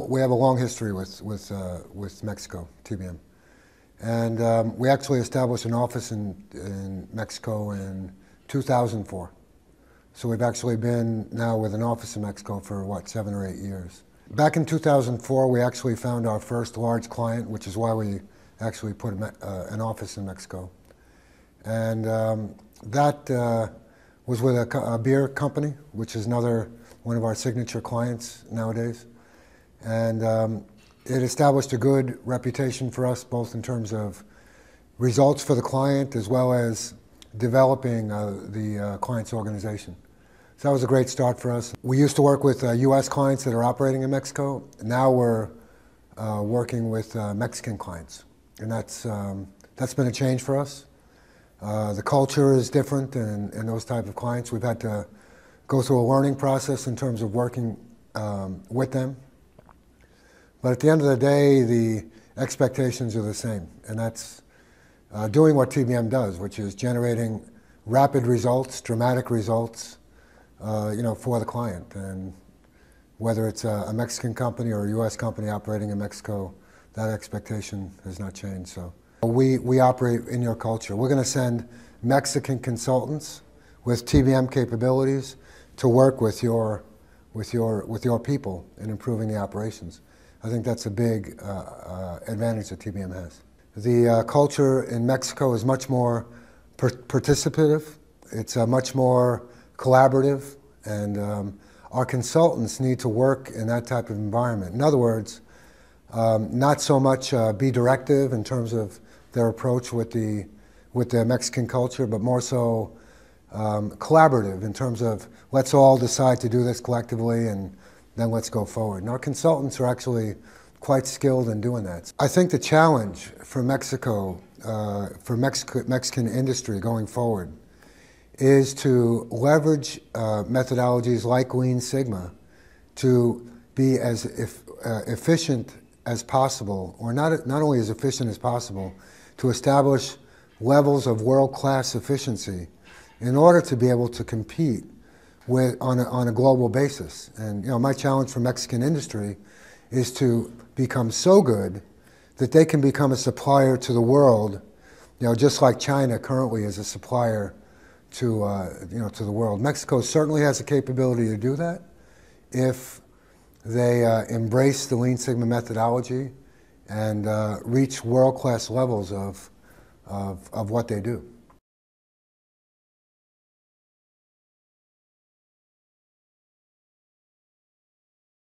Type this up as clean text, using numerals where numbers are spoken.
We have a long history with Mexico, TBM. And we actually established an office in Mexico in 2004. So we've actually been now with an office in Mexico for, what, 7 or 8 years. Back in 2004, we actually found our first large client, which is why we actually put an office in Mexico. And that was with a beer company, which is another one of our signature clients nowadays. And it established a good reputation for us, both in terms of results for the client as well as developing the client's organization. So that was a great start for us. We used to work with U.S. clients that are operating in Mexico. Now we're working with Mexican clients, and that's been a change for us. The culture is different in those type of clients. We've had to go through a learning process in terms of working with them. But at the end of the day, the expectations are the same, and that's doing what TBM does, which is generating rapid results, dramatic results, for the client. And whether it's a Mexican company or a U.S. company operating in Mexico, that expectation has not changed. So we operate in your culture. We're going to send Mexican consultants with TBM capabilities to work with your people in improving the operations. I think that's a big advantage that TBM has. The culture in Mexico is much more participative. It's much more collaborative, and our consultants need to work in that type of environment. In other words, not so much be directive in terms of their approach with the Mexican culture, but more so collaborative in terms of let's all decide to do this collectively and then let's go forward. And our consultants are actually quite skilled in doing that. I think the challenge for Mexico, Mexican industry going forward, is to leverage methodologies like Lean Sigma to be as efficient as possible, or not only as efficient as possible, to establish levels of world-class efficiency in order to be able to compete on a global basis. And my challenge for Mexican industry is to become so good that they can become a supplier to the world, just like China currently is a supplier to the world. Mexico certainly has the capability to do that if they embrace the Lean Sigma methodology and reach world-class levels of what they do.